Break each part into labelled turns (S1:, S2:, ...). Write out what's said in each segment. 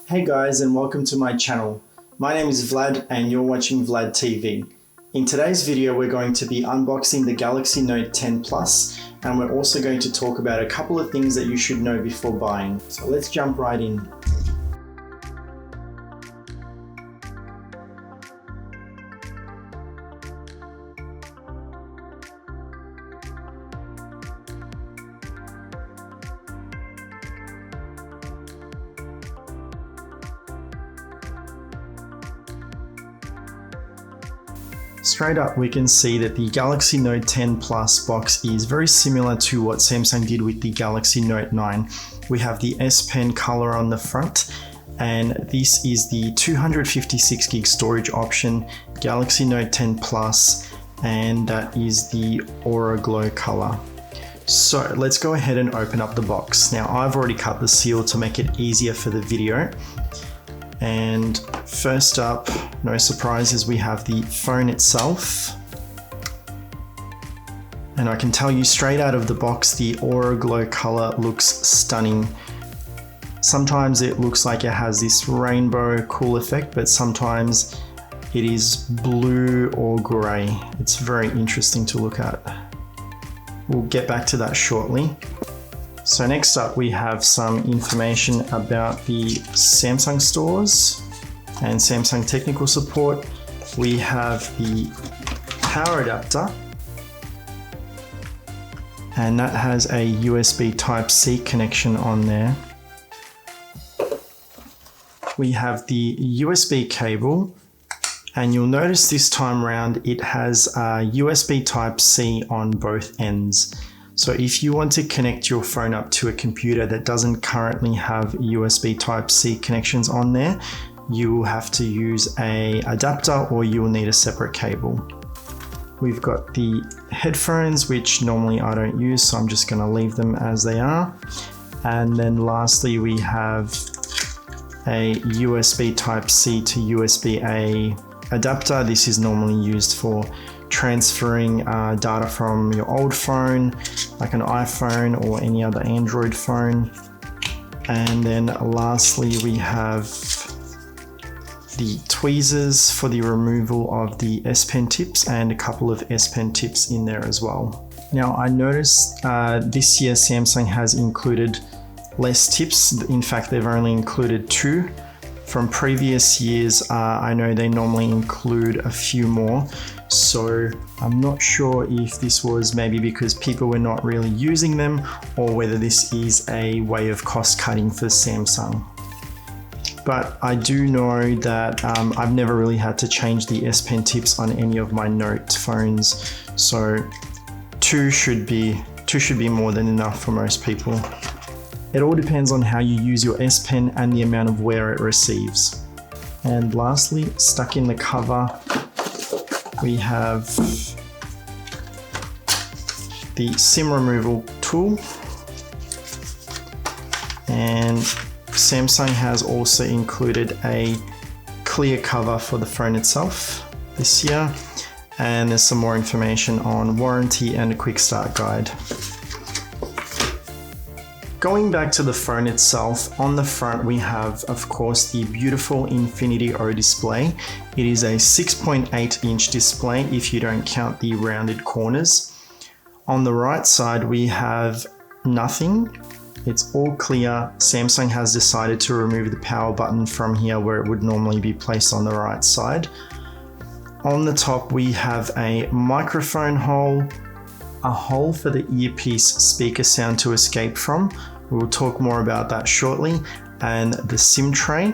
S1: Hey guys, and welcome to my channel. My name is Vlad and you're watching Vlad TV. In today's video we're going to be unboxing the Galaxy Note 10 Plus, and we're also going to talk about a couple of things that you should know before buying. So let's jump right in. Straight up, we can see that the Galaxy Note 10 Plus box is very similar to what Samsung did with the Galaxy Note 9. We have the S Pen color on the front, and this is the 256 gig storage option, Galaxy Note 10 Plus, and that is the Aura Glow color. So let's go ahead and open up the box. Now I've already cut the seal to make it easier for the video. And first up, no surprises, we have the phone itself. And I can tell you straight out of the box, the Aura Glow color looks stunning. Sometimes it looks like it has this rainbow cool effect, but sometimes it is blue or gray. It's very interesting to look at. We'll get back to that shortly. So next up we have some information about the Samsung stores and Samsung technical support. We have the power adapter, and that has a USB Type-C connection on there. We have the USB cable, and you'll notice this time around it has a USB Type-C on both ends. So if you want to connect your phone up to a computer that doesn't currently have USB Type-C connections on there, you will have to use an adapter or you will need a separate cable. We've got the headphones, which normally I don't use, so I'm just going to leave them as they are. And then lastly, we have a USB Type-C to USB-A adapter. This is normally used for transferring data from your old phone, like an iPhone or any other Android phone. And then lastly, we have the tweezers for the removal of the S Pen tips, and a couple of S Pen tips in there as well. Now I noticed this year Samsung has included less tips. In fact, they've only included 2. From previous years, I know they normally include a few more. So I'm not sure if this was maybe because people were not really using them, or whether this is a way of cost cutting for Samsung. But I do know that I've never really had to change the S Pen tips on any of my Note phones. So 2 should be more than enough for most people. It all depends on how you use your S Pen and the amount of wear it receives. And lastly, stuck in the cover, we have the SIM removal tool. And Samsung has also included a clear cover for the phone itself this year. And there's some more information on warranty and a quick start guide. Going back to the phone itself, on the front we have, of course, the beautiful Infinity O display. It is a 6.8-inch display if you don't count the rounded corners. On the right side we have nothing. It's all clear. Samsung has decided to remove the power button from here where it would normally be placed on the right side. On the top we have a microphone hole, a hole for the earpiece speaker sound to escape from. We'll talk more about that shortly, and the SIM tray.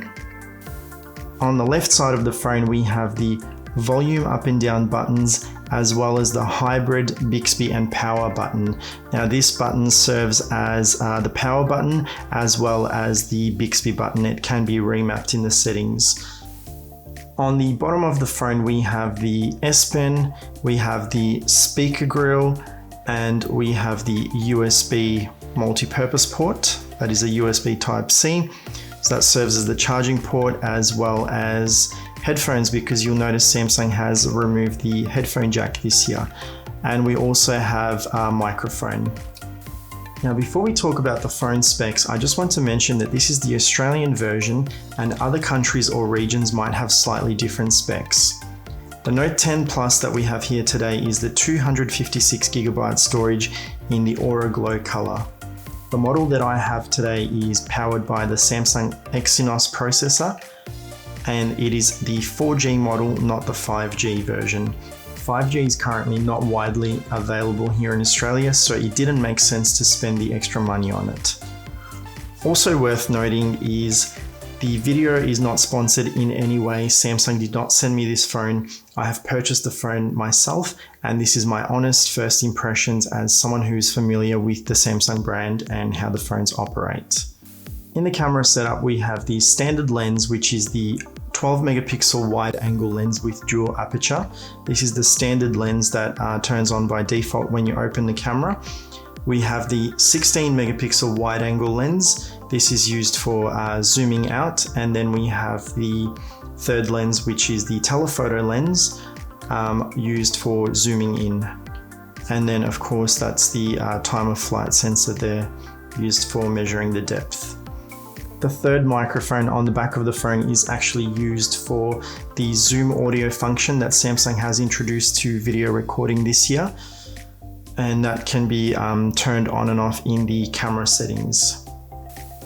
S1: On the left side of the phone we have the volume up and down buttons, as well as the hybrid Bixby and power button. Now this button serves as the power button as well as the Bixby button. It can be remapped in the settings. On the bottom of the phone we have the S Pen, we have the speaker grill, and we have the USB multi-purpose port. That is a USB Type-C. So that serves as the charging port as well as headphones, because you'll notice Samsung has removed the headphone jack this year. And we also have a microphone. Now, before we talk about the phone specs, I just want to mention that this is the Australian version and other countries or regions might have slightly different specs. The Note 10 Plus that we have here today is the 256GB storage in the Aura Glow color. The model that I have today is powered by the Samsung Exynos processor, and it is the 4G model, not the 5G version. 5G is currently not widely available here in Australia, so it didn't make sense to spend the extra money on it. Also worth noting is the video is not sponsored in any way. Samsung did not send me this phone. I have purchased the phone myself, and this is my honest first impressions as someone who's familiar with the Samsung brand and how the phones operate. In the camera setup, we have the standard lens, which is the 12 megapixel wide angle lens with dual aperture. This is the standard lens that turns on by default when you open the camera. We have the 16 megapixel wide angle lens. This is used for zooming out. And then we have the third lens, which is the telephoto lens, used for zooming in. And then of course, that's the time of flight sensor there, used for measuring the depth. The third microphone on the back of the phone is actually used for the zoom audio function that Samsung has introduced to video recording this year. And that can be turned on and off in the camera settings.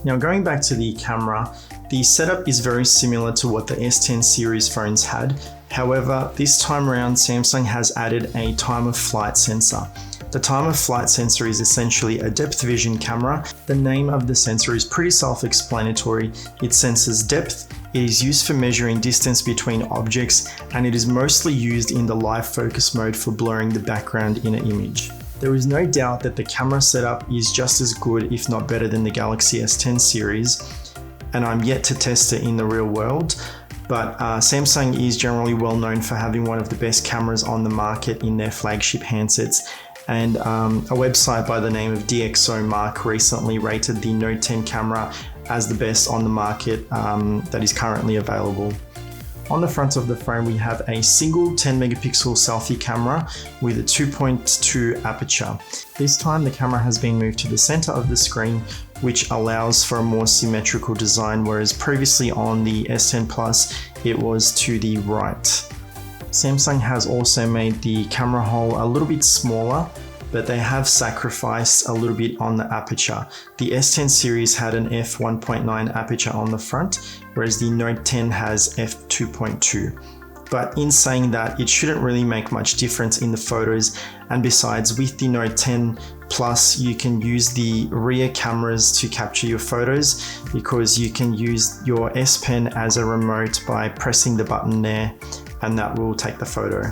S1: Now, going back to the camera, the setup is very similar to what the S10 series phones had. However, this time around, Samsung has added a time of flight sensor. The time of flight sensor is essentially a depth vision camera. The name of the sensor is pretty self-explanatory. It senses depth, it is used for measuring distance between objects, and it is mostly used in the live focus mode for blurring the background in an image. There is no doubt that the camera setup is just as good, if not better, than the Galaxy S10 series, and I'm yet to test it in the real world. But Samsung is generally well known for having one of the best cameras on the market in their flagship handsets. And a website by the name of DxOMark recently rated the Note 10 camera as the best on the market that is currently available. On the front of the phone, we have a single 10 megapixel selfie camera with a 2.2 aperture. This time the camera has been moved to the center of the screen, which allows for a more symmetrical design, whereas previously on the S10 Plus, it was to the right. Samsung has also made the camera hole a little bit smaller, but they have sacrificed a little bit on the aperture. The S10 series had an f1.9 aperture on the front, whereas the Note 10 has f2.2. But in saying that, it shouldn't really make much difference in the photos. And besides, with the Note 10 Plus, you can use the rear cameras to capture your photos, because you can use your S Pen as a remote by pressing the button there, and that will take the photo.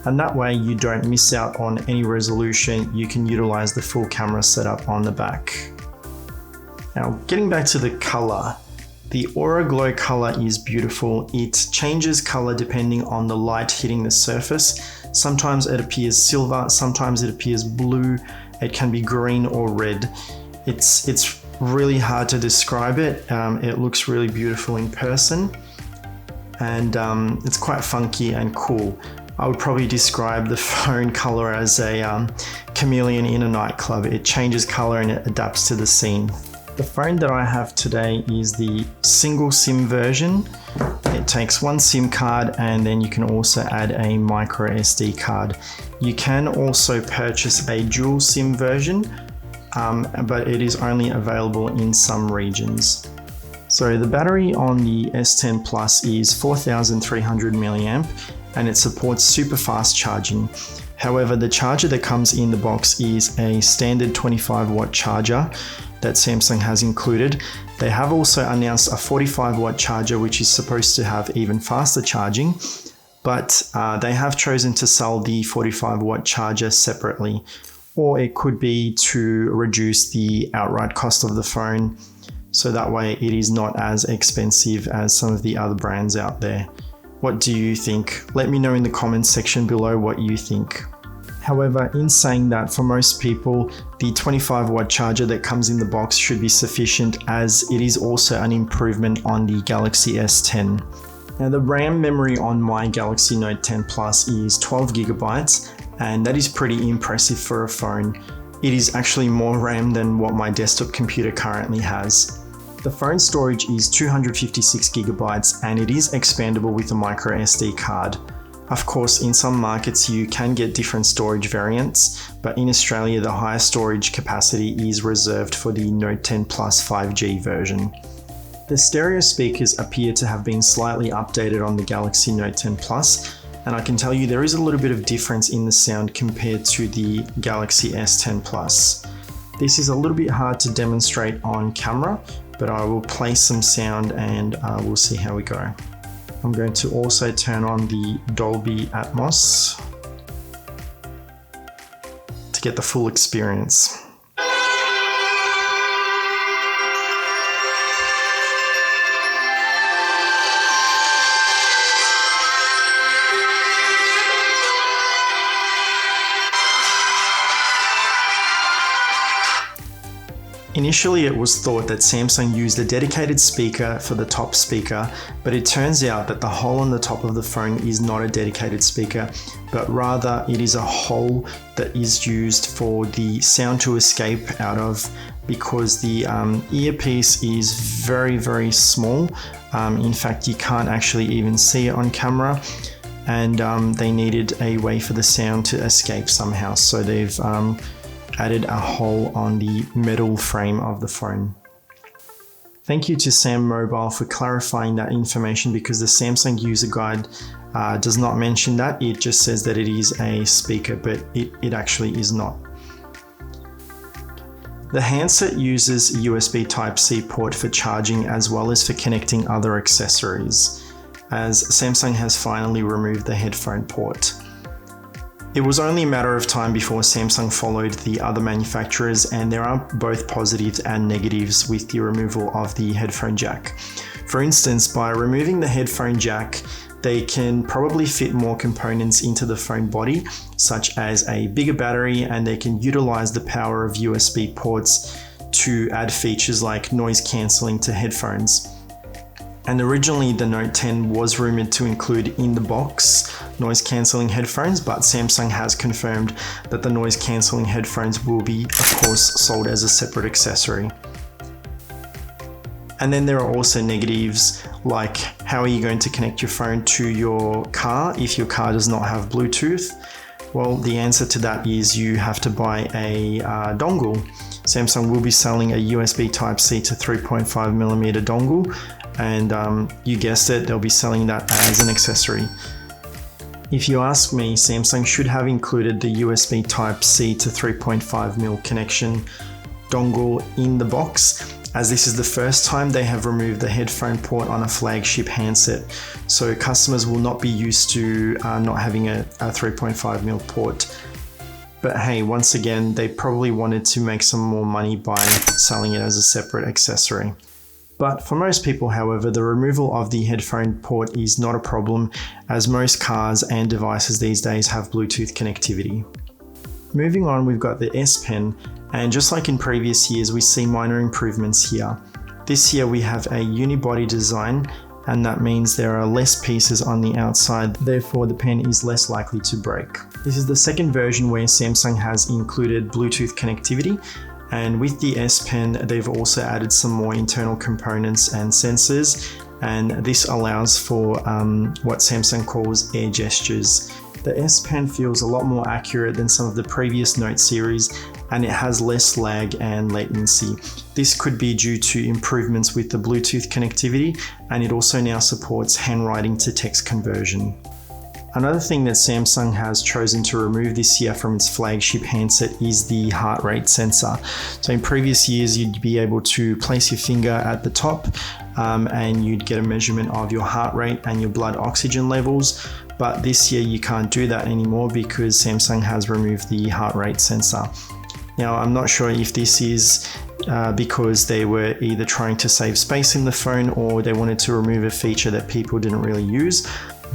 S1: And that way you don't miss out on any resolution. You can utilize the full camera setup on the back. Now, getting back to the color, the Aura Glow color is beautiful. It changes color depending on the light hitting the surface. Sometimes it appears silver, sometimes it appears blue. It can be green or red. It's really hard to describe it. It looks really beautiful in person, and it's quite funky and cool. I would probably describe the phone color as a chameleon in a nightclub. It changes color and it adapts to the scene. The phone that I have today is the single SIM version. It takes one SIM card, and then you can also add a micro SD card. You can also purchase a dual SIM version, but it is only available in some regions. So the battery on the S10 Plus is 4,300 milliamp, and it supports super fast charging. However, the charger that comes in the box is a standard 25-watt charger that Samsung has included. They have also announced a 45-watt charger, which is supposed to have even faster charging, but they have chosen to sell the 45-watt charger separately, or it could be to reduce the outright cost of the phone, so that way it is not as expensive as some of the other brands out there. What do you think? Let me know in the comments section below what you think. However, in saying that, for most people, the 25-watt charger that comes in the box should be sufficient, as it is also an improvement on the Galaxy S10. Now, the RAM memory on my Galaxy Note 10 Plus is 12 gigabytes, and that is pretty impressive for a phone. It is actually more RAM than what my desktop computer currently has. The phone storage is 256 gigabytes and it is expandable with a micro SD card. Of course, in some markets you can get different storage variants, but in Australia the highest storage capacity is reserved for the Note 10 Plus 5G version. The stereo speakers appear to have been slightly updated on the Galaxy Note 10 Plus, and I can tell you there is a little bit of difference in the sound compared to the Galaxy S10 Plus. This is a little bit hard to demonstrate on camera, but I will play some sound and we'll see how we go. I'm going to also turn on the Dolby Atmos to get the full experience. Initially, it was thought that Samsung used a dedicated speaker for the top speaker, but it turns out that the hole on the top of the phone is not a dedicated speaker, but rather it is a hole that is used for the sound to escape out of, because the earpiece is very, very small. In fact, you can't actually even see it on camera, and they needed a way for the sound to escape somehow, so they've added a hole on the metal frame of the phone. Thank you to Sam Mobile for clarifying that information, because the Samsung user guide does not mention that. It just says that it is a speaker, but it actually is not. The handset uses a USB Type-C port for charging as well as for connecting other accessories, as Samsung has finally removed the headphone port. It was only a matter of time before Samsung followed the other manufacturers, and there are both positives and negatives with the removal of the headphone jack. For instance, by removing the headphone jack, they can probably fit more components into the phone body, such as a bigger battery, and they can utilize the power of USB ports to add features like noise cancelling to headphones. And originally the Note 10 was rumored to include in the box noise cancelling headphones, but Samsung has confirmed that the noise cancelling headphones will be, of course, sold as a separate accessory. And then there are also negatives, like how are you going to connect your phone to your car if your car does not have Bluetooth? Well, the answer to that is you have to buy a dongle. Samsung will be selling a USB Type-C to 3.5mm dongle, and you guessed it, they'll be selling that as an accessory. If you ask me, Samsung should have included the USB Type-C to 3.5mm connection dongle in the box, as this is the first time they have removed the headphone port on a flagship handset, so customers will not be used to not having a 3.5mm port. But hey, once again, they probably wanted to make some more money by selling it as a separate accessory. But for most people, however, the removal of the headphone port is not a problem, as most cars and devices these days have Bluetooth connectivity. Moving on, we've got the S Pen, and just like in previous years, we see minor improvements here. This year we have a unibody design, and that means there are less pieces on the outside, therefore the pen is less likely to break. This is the second version where Samsung has included Bluetooth connectivity, and with the S Pen they've also added some more internal components and sensors, and this allows for what Samsung calls air gestures. The S Pen feels a lot more accurate than some of the previous Note series, and it has less lag and latency. This could be due to improvements with the Bluetooth connectivity, and it also now supports handwriting to text conversion. Another thing that Samsung has chosen to remove this year from its flagship handset is the heart rate sensor. So in previous years, you'd be able to place your finger at the top and you'd get a measurement of your heart rate and your blood oxygen levels. But this year you can't do that anymore because Samsung has removed the heart rate sensor. Now, I'm not sure if this is because they were either trying to save space in the phone or they wanted to remove a feature that people didn't really use,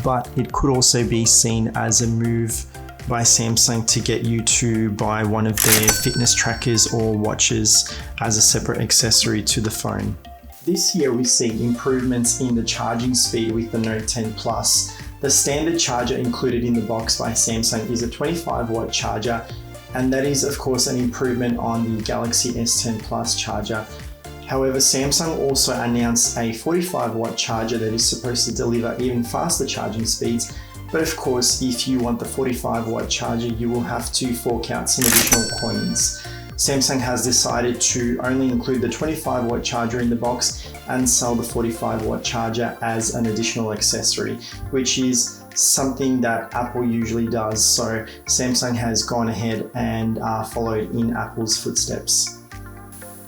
S1: but it could also be seen as a move by Samsung to get you to buy one of their fitness trackers or watches as a separate accessory to the phone. This year we see improvements in the charging speed with the Note 10 Plus. The standard charger included in the box by Samsung is a 25 watt charger, and that is of course an improvement on the Galaxy S10 Plus charger. However, Samsung also announced a 45-watt charger that is supposed to deliver even faster charging speeds. But of course, if you want the 45-watt charger, you will have to fork out some additional coins. Samsung has decided to only include the 25-watt charger in the box and sell the 45-watt charger as an additional accessory, which is something that Apple usually does. So Samsung has gone ahead and followed in Apple's footsteps.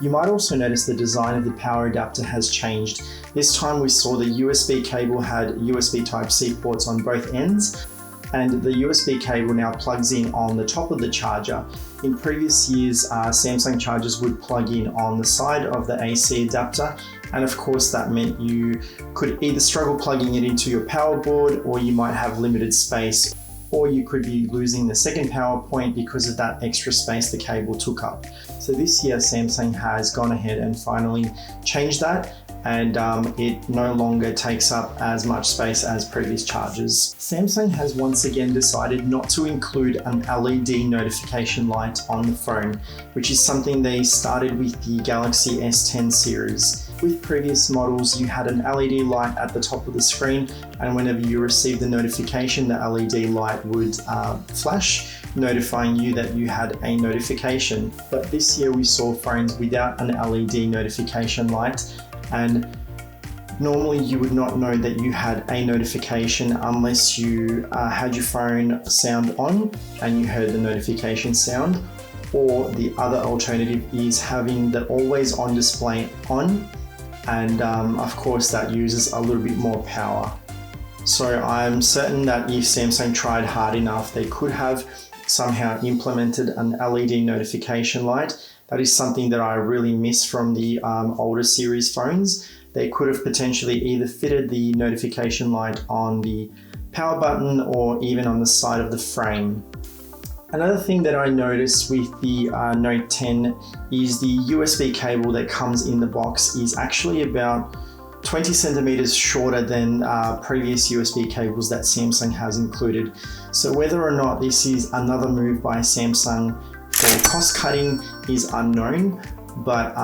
S1: You might also notice the design of the power adapter has changed. This time we saw the USB cable had USB Type-C ports on both ends, and the USB cable now plugs in on the top of the charger. In previous years, Samsung chargers would plug in on the side of the AC adapter, and of course that meant you could either struggle plugging it into your power board, or you might have limited space, or you could be losing the second power point because of that extra space the cable took up. So this year Samsung has gone ahead and finally changed that, and it no longer takes up as much space as previous chargers. Samsung has once again decided not to include an LED notification light on the phone, which is something they started with the Galaxy S10 series. With previous models, you had an LED light at the top of the screen, and whenever you received the notification, the LED light would flash, notifying you that you had a notification. But this year we saw phones without an LED notification light, and normally you would not know that you had a notification unless you had your phone sound on and you heard the notification sound, or the other alternative is having the always on display on, and of course that uses a little bit more power. So I'm certain that if Samsung tried hard enough, they could have somehow implemented an LED notification light. That is something that I really miss from the older series phones. They could have potentially either fitted the notification light on the power button or even on the side of the frame. Another thing that I noticed with the Note 10 is the USB cable that comes in the box is actually about 20 centimeters shorter than previous USB cables that Samsung has included. So whether or not this is another move by Samsung for cost cutting is unknown, but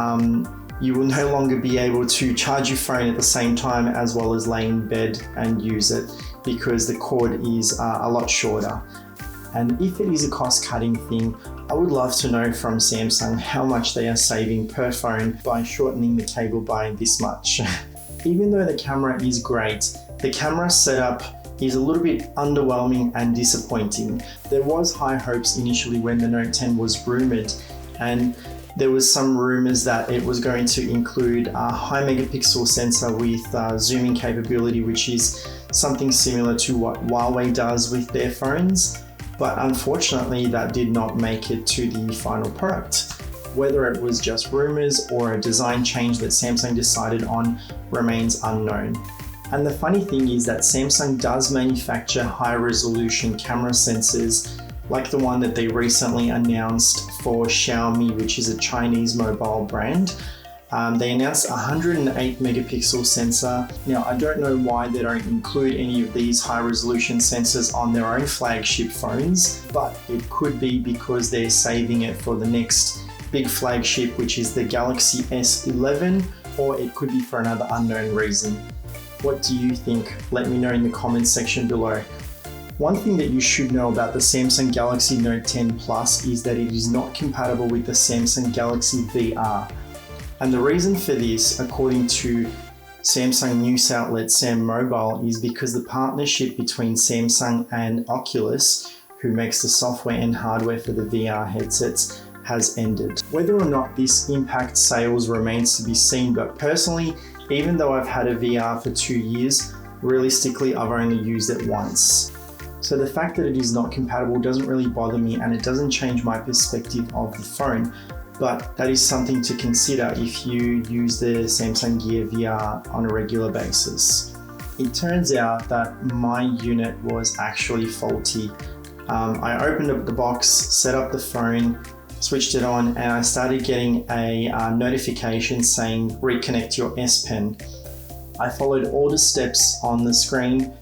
S1: you will no longer be able to charge your phone at the same time as well as lay in bed and use it, because the cord is a lot shorter. And if it is a cost-cutting thing, I would love to know from Samsung how much they are saving per phone by shortening the cable by this much. Even though the camera is great, the camera setup is a little bit underwhelming and disappointing. There was high hopes initially when the Note 10 was rumored, and there was some rumors that it was going to include a high megapixel sensor with zooming capability, which is something similar to what Huawei does with their phones. But unfortunately, that did not make it to the final product. Whether it was just rumors or a design change that Samsung decided on remains unknown. And the funny thing is that Samsung does manufacture high-resolution camera sensors, like the one that they recently announced for Xiaomi, which is a Chinese mobile brand. They announced a 108 megapixel sensor. Now, I don't know why they don't include any of these high resolution sensors on their own flagship phones, but it could be because they're saving it for the next big flagship, which is the Galaxy S11, or it could be for another unknown reason. What do you think? Let me know in the comments section below. One thing that you should know about the Samsung Galaxy Note 10 Plus is that it is not compatible with the Samsung Galaxy VR. And the reason for this, according to Samsung news outlet Sam Mobile, is because the partnership between Samsung and Oculus, who makes the software and hardware for the VR headsets, has ended. Whether or not this impacts sales remains to be seen, but personally, even though I've had a VR for 2 years, realistically I've only used it once. So the fact that it is not compatible doesn't really bother me, and it doesn't change my perspective of the phone. But that is something to consider if you use the Samsung Gear VR on a regular basis. It turns out that my unit was actually faulty. I opened up the box, set up the phone, switched it on, and I started getting a notification saying reconnect your S Pen. I followed all the steps on the screen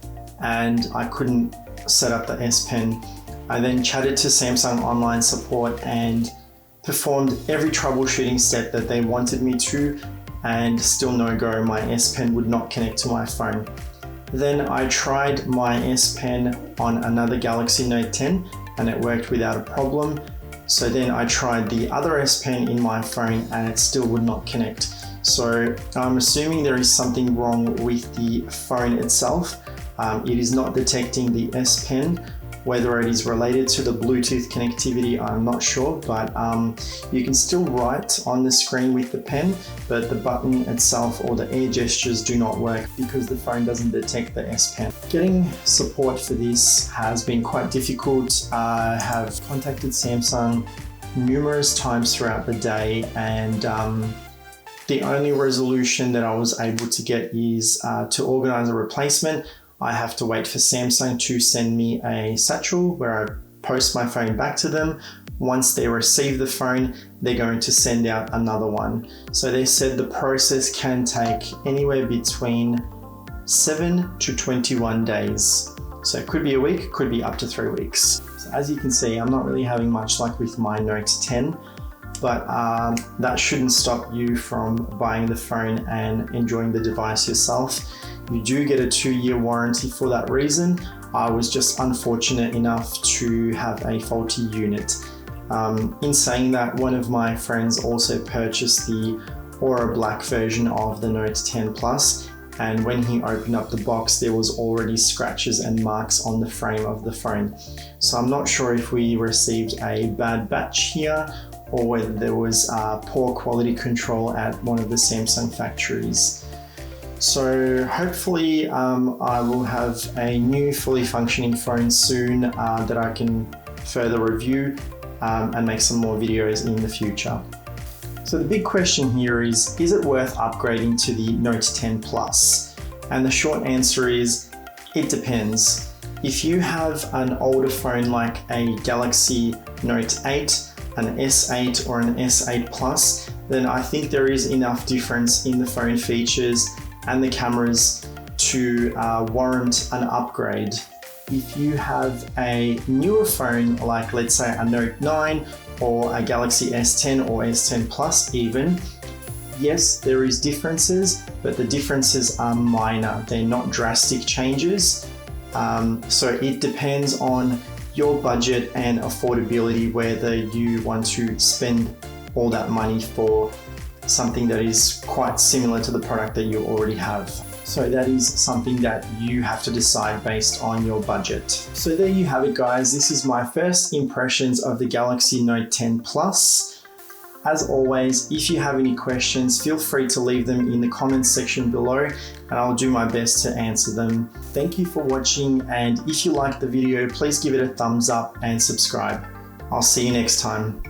S1: and I couldn't set up the S Pen. I then chatted to Samsung online support and performed every troubleshooting step that they wanted me to, and still no go, my S Pen would not connect to my phone. Then I tried my S Pen on another Galaxy Note 10 and it worked without a problem. So then I tried the other S Pen in my phone and it still would not connect. So I'm assuming there is something wrong with the phone itself. It is not detecting the S Pen. Whether it is related to the Bluetooth connectivity, I'm not sure, but you can still write on the screen with the pen, but the button itself or the air gestures do not work because the phone doesn't detect the S Pen. Getting support for this has been quite difficult. I have contacted Samsung numerous times throughout the day, and the only resolution that I was able to get is to organize a replacement. I have to wait for Samsung to send me a satchel where I post my phone back to them. Once they receive the phone, they're going to send out another one. So they said the process can take anywhere between 7 to 21 days. So it could be a week, could be up to 3 weeks. So as you can see, I'm not really having much luck with my Note 10, but that shouldn't stop you from buying the phone and enjoying the device yourself. You do get a 2-year warranty for that reason. I was just unfortunate enough to have a faulty unit. In saying that, one of my friends also purchased the Aura Black version of the Note 10 Plus, and when he opened up the box, there was already scratches and marks on the frame of the phone. So I'm not sure if we received a bad batch here or whether there was poor quality control at one of the Samsung factories. So hopefully I will have a new fully functioning phone soon that I can further review and make some more videos in the future. So the big question here is it worth upgrading to the Note 10 Plus? And the short answer is, it depends. If you have an older phone like a Galaxy Note 8, an S8 or an S8 Plus, then I think there is enough difference in the phone features and the cameras to warrant an upgrade. If you have a newer phone, like let's say a Note 9 or a Galaxy S10 or S10 Plus even, yes, there is differences, but the differences are minor. They're not drastic changes. So it depends on your budget and affordability, whether you want to spend all that money for something that is quite similar to the product that you already have. So that is something that you have to decide based on your budget. So there you have it, guys. This is my first impressions of the Galaxy Note 10 Plus. As always, if you have any questions, feel free to leave them in the comments section below and I'll do my best to answer them. Thank you for watching, and if you liked the video, please give it a thumbs up and subscribe. I'll see you next time.